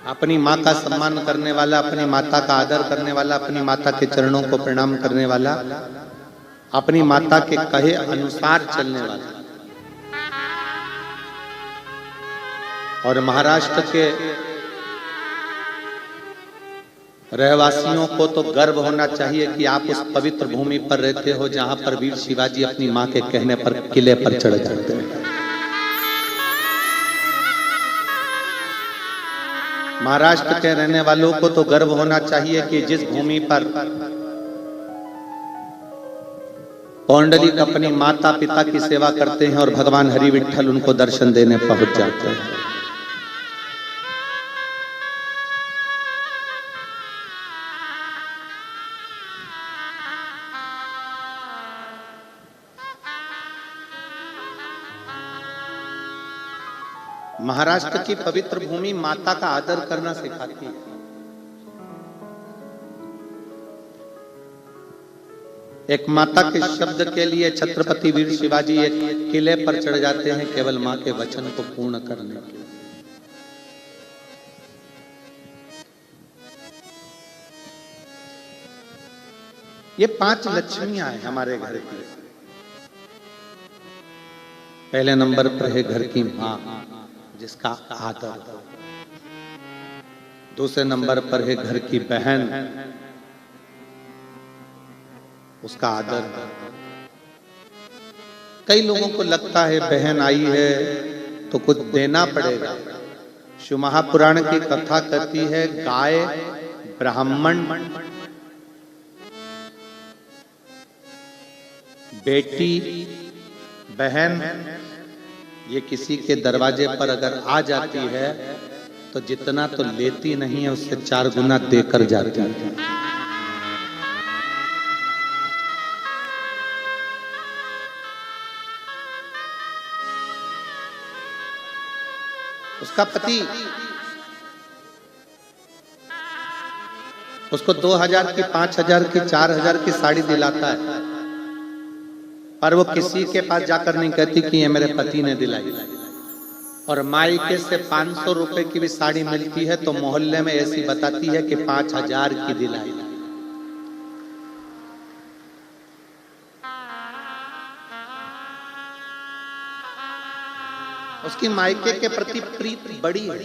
अपनी माँ का सम्मान करने वाला, अपनी माता का आदर करने वाला, अपनी माता के चरणों को प्रणाम करने वाला, अपनी माता के कहे अनुसार चलने वाला। और महाराष्ट्र के रहवासियों को तो गर्व होना चाहिए कि आप उस पवित्र भूमि पर रहते हो जहां पर वीर शिवाजी अपनी मां के कहने पर किले पर चढ़ जाते हैं। महाराष्ट्र के रहने वालों को तो गर्व होना चाहिए कि जिस भूमि पर पौंडलिक अपनी माता पिता की सेवा करते हैं और भगवान हरि विठ्ठल उनको दर्शन देने पहुंच जाते हैं। महाराष्ट्र की पवित्र भूमि माता का आदर करना सिखाती है। एक माता के शब्द के लिए छत्रपति वीर शिवाजी एक किले पर चढ़ जाते हैं केवल मां के वचन को पूर्ण करने के लिए। ये 5 लक्ष्मियां हैं हमारे घर की। पहले नंबर पर है घर की मां जिसका आदर। दूसरे नंबर पर है घर की बहन, उसका आदर। कई लोगों को लगता है बहन आई है तो कुछ देना पड़ेगा। शिव महापुराण की कथा कहती है गाय, ब्राह्मण, बेटी, बहन ये किसी के दरवाजे पर अगर आ जाती है तो जितना तो लेती नहीं है उससे 4 गुना देकर जाती है। उसका पति उसको 2000 की, 5000 की, 4000 की साड़ी दिलाता है, पर वो किसी के पास जाकर नहीं कहती कि ये मेरे पति ने दिलाई। और मायके से 500 रुपए की भी साड़ी मिलती है तो मोहल्ले में ऐसी बताती है कि 5000 की दिलाई। उसकी मायके के प्रति प्रीत बड़ी है।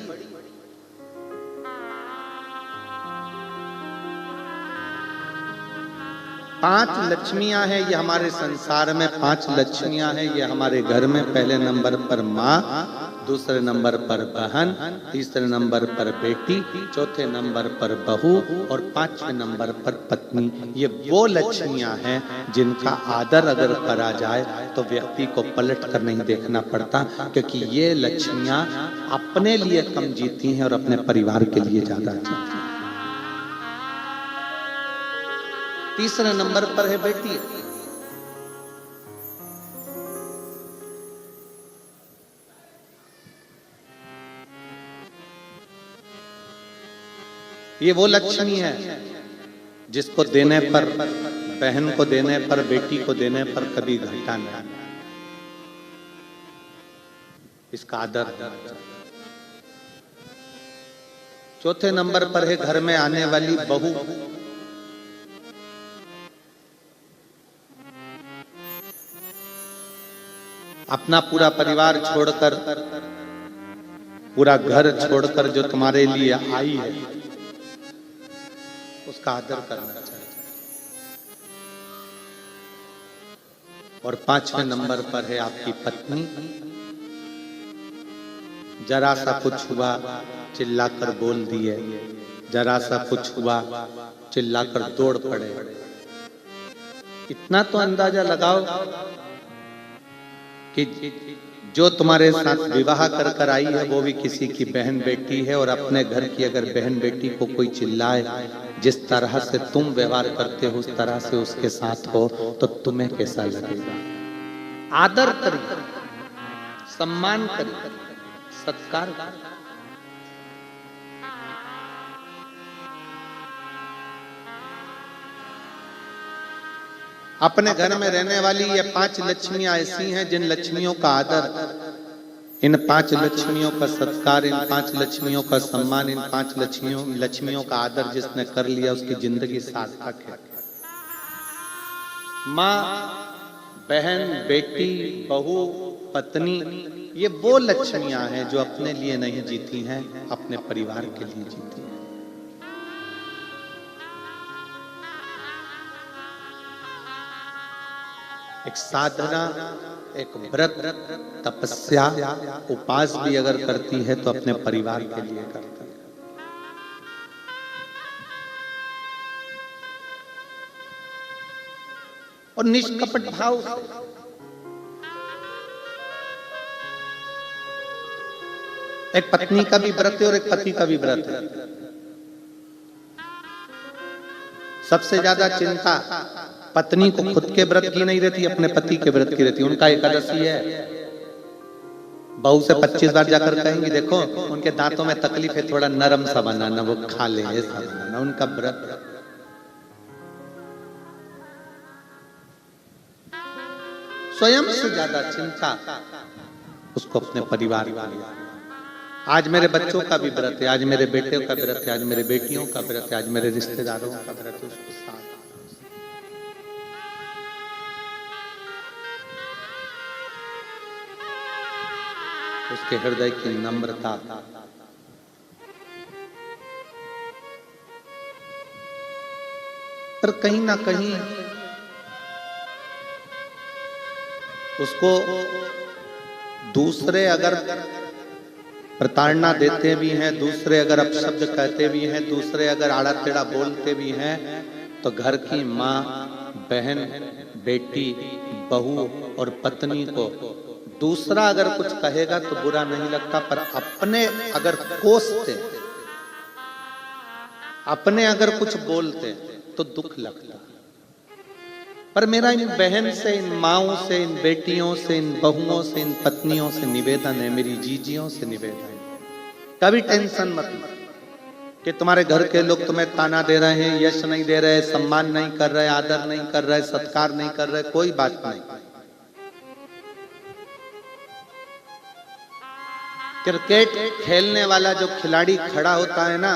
पांच लक्ष्मियां हैं ये हमारे संसार में, 5 लक्ष्मियां हैं ये हमारे घर में। पहले नंबर पर माँ, दूसरे नंबर पर बहन, तीसरे नंबर पर बेटी, चौथे नंबर पर बहू और 5वें नंबर पर पत्नी। ये वो लक्ष्मियां हैं जिनका आदर अगर करा जाए तो व्यक्ति को पलट कर नहीं देखना पड़ता, क्योंकि ये लक्ष्मियां अपने लिए कम जीती हैं और अपने परिवार के लिए ज्यादा जीती हैं। तीसरे नंबर पर है बेटी। ये वो लक्ष्मी है जिसको देने पर, बहन को देने पर, बेटी को देने पर कभी घाटा नहीं। इसका आदर। चौथे नंबर पर है घर में आने वाली बहू। अपना पूरा परिवार छोड़कर, पूरा घर छोड़कर जो तुम्हारे लिए आई है उसका आदर करना चाहिए। और 5वें नंबर पर है आपकी पत्नी। जरा सा कुछ हुआ चिल्लाकर बोल दिए, जरा सा कुछ हुआ चिल्लाकर दौड़ पड़े। इतना तो अंदाजा लगाओ कि जो तुम्हारे साथ विवाह कर कर आई है वो भी किसी की बहन बेटी है, और अपने घर की अगर बहन बेटी को कोई चिल्लाए, जिस तरह से तुम व्यवहार करते हो उस तरह से उसके साथ हो तो तुम्हें कैसा लगेगा? आदर करिए, सम्मान करिए, सत्कार करिए। अपने घर में रहने वाली ये 5 लक्ष्मियां ऐसी हैं जिन लक्ष्मियों का आदर इन 5 लक्ष्मियों का सत्कार, इन 5 लक्ष्मियों का सम्मान, इन 5 लक्ष्मियों का आदर जिसने कर लिया उसकी जिंदगी सार्थक है। माँ, बहन, बेटी, बहू, पत्नी, ये वो लक्ष्मियां हैं जो अपने लिए नहीं जीती हैं, अपने परिवार के लिए जीती हैं। एक साधना, एक व्रत, तपस्या, उपास भी अगर करती है तो अपने परिवार के लिए करती है। और निष्कपट भाव से एक पत्नी का भी व्रत है और एक पति का भी व्रत है। सबसे ज्यादा चिंता पत्नी को खुद के व्रत की नहीं रहती, अपने पति के व्रत की रहती। उनका एकादशी है, बहू से 25 बार जाकर कहेंगी देखो उनके दांतों में तकलीफ है, थोड़ा नरम सा बनाना, वो खा ले, ऐसा बनाना उनका व्रत। स्वयं से ज्यादा चिंता उसको अपने परिवार की। आज मेरे बच्चों का भी व्रत है, आज मेरे बेटे का व्रत है, आज मेरे बेटियों का व्रत है, आज मेरे रिश्तेदारों का व्रत है। उसको साथ उसके हृदय की नम्रता, पर कहीं ना कहीं उसको दूसरे अगर प्रताड़ना देते भी हैं, दूसरे अगर अपशब्द कहते भी हैं, दूसरे अगर आड़ा टेढ़ा बोलते भी हैं, तो घर की माँ, बहन, बेटी, बहू और पत्नी को दूसरा अगर कुछ कहेगा तो बुरा नहीं लगता, पर अपने अगर कोसते, अपने अगर कुछ बोलते तो दुख लगता। पर मेरा इन बहन से, इन माँओं से, इन बेटियों से, इन बहुओं से, इन पत्नियों से निवेदन है, मेरी जीजियों से निवेदन है, कभी टेंशन मत लो कि तुम्हारे घर के लोग तुम्हें ताना दे रहे हैं, यश नहीं दे रहे, सम्मान नहीं कर रहे, आदर नहीं कर रहे, सत्कार नहीं कर रहे, कोई बात नहीं। क्रिकेट खेलने वाला जो खिलाड़ी खड़ा होता है ना,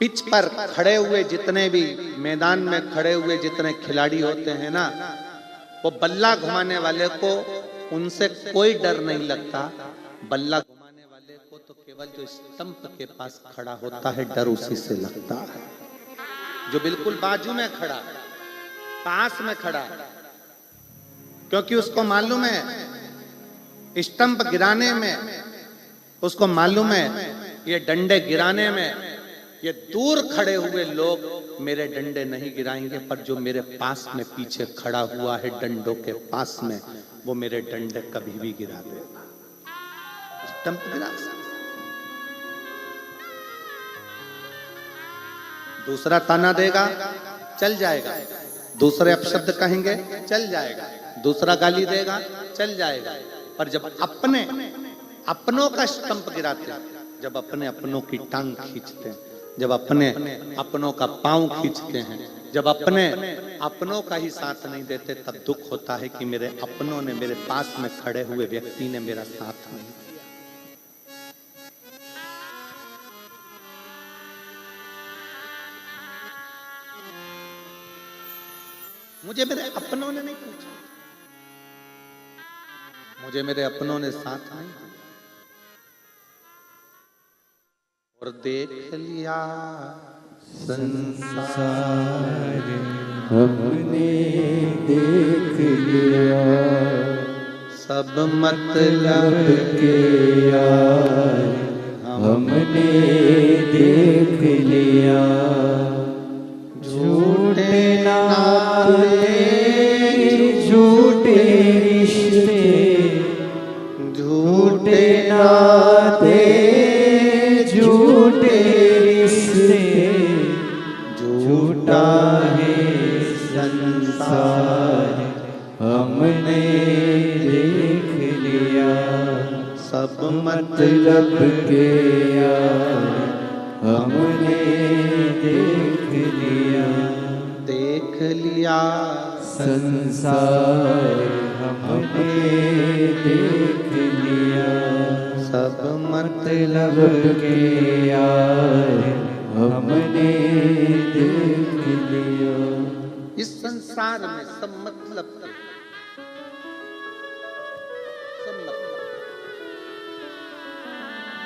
पिच पर खड़े हुए जितने भी मैदान में खड़े हुए जितने खिलाड़ी होते हैं ना, वो बल्ला घुमाने वाले को उनसे कोई डर नहीं लगता। बल्ला घुमाने वाले को तो केवल जो स्टंप के पास खड़ा होता है डर उसी से लगता है, जो बिल्कुल बाजू में खड़ा, पास में खड़ा, क्योंकि उसको मालूम है स्टंप गिराने में, उसको मालूम है ये डंडे गिराने में ये दूर खड़े हुए लोग मेरे डंडे नहीं गिराएंगे, पर जो मेरे पास में पीछे खड़ा हुआ है डंडों के पास में, वो मेरे डंडे कभी भी गिरा देगा। स्टंप गिरा दूसरा ताना देगा चल जाएगा, दूसरे अपशब्द कहेंगे चल जाएगा, दूसरा गाली देगा चल जाएगा, पर जब अपनों का स्टंप गिराते हैं, जब अपने अपनों की टांग खींचते हैं, जब अपने अपनों का पांव खींचते हैं, जब अपने अपनों का ही साथ नहीं देते, तब दुख होता है कि मेरे अपनों ने, मेरे पास में खड़े हुए व्यक्ति ने मेरा साथ नहीं दिया। मुझे मेरे अपनों ने नहीं पूछा, मुझे मेरे अपनों ने साथ नहीं दिया। और देख लिया संसार हमने देख लिया, सब मतलब के यार हमने देख लिया, झूठे नाते झूठे रिश्ते, झूठे नाते झूठे रिश्ते, झूठा है संसार हमने देख लिया, सब मतलब के यार हमने देख लिया, देख लिया संसार हमने देख लिया। सब मतलब के यार हमने देख लिया। इस संसार में सब मतलब के, सब मतलब।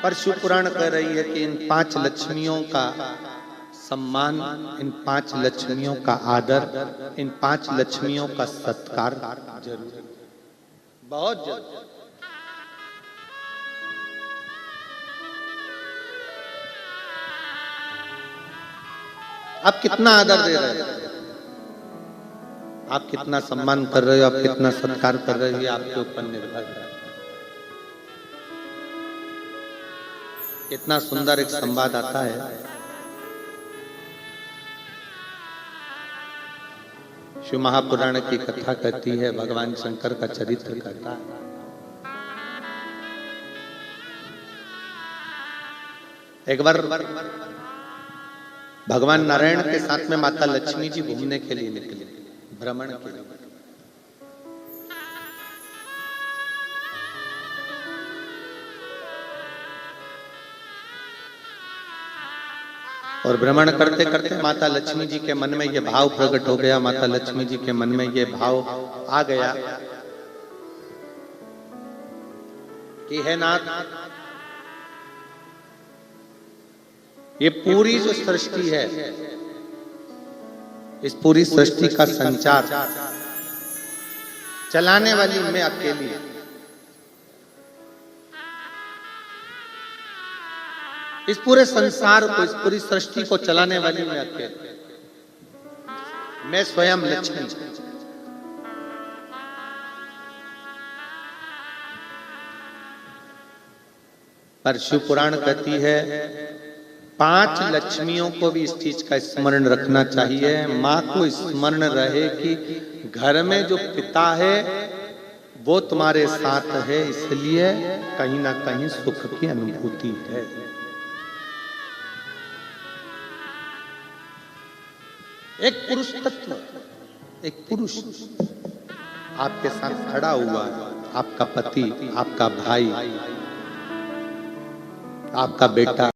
पर शिव पुराण कह रही है कि इन 5 लक्ष्मियों का सम्मान, इन 5 लक्ष्मियों का आदर, इन 5 लक्ष्मियों का सत्कार जरूरी, बहुत जरूरी। आप कितना आदर दे रहे हो, आप कितना सम्मान कर रहे हो, आप कितना सत्कार कर रहे हो, ये आपके ऊपर निर्भर है। कितना सुंदर एक संवाद आता है। शिव महापुराण की कथा कहती है, भगवान शंकर का चरित्र कहता है। एक बार भगवान नारायण के साथ में माता लक्ष्मी जी घूमने के लिए निकले, भ्रमण के लिए। और भ्रमण करते करते माता लक्ष्मी जी के मन में ये भाव प्रकट हो गया, माता लक्ष्मी जी के मन में ये भाव आ गया कि है नाथ, ये पूरी जो सृष्टि है, इस पूरी सृष्टि का संचार चलाने वाली मैं अकेली। इस पूरे संसार को, इस पूरी सृष्टि को चलाने वाली मैं अकेली, मैं स्वयं लक्ष्मी। पर शिव पुराण कहती है 5 लक्ष्मियों को भी इस चीज का स्मरण रखना चाहिए। माँ को स्मरण रहे कि घर में जो पिता है वो तुम्हारे साथ है, इसलिए कहीं ना कहीं सुख की अनुभूति है। एक पुरुष तत्व, एक पुरुष आपके साथ खड़ा हुआ, आपका पति, आपका भाई, आपका बेटा,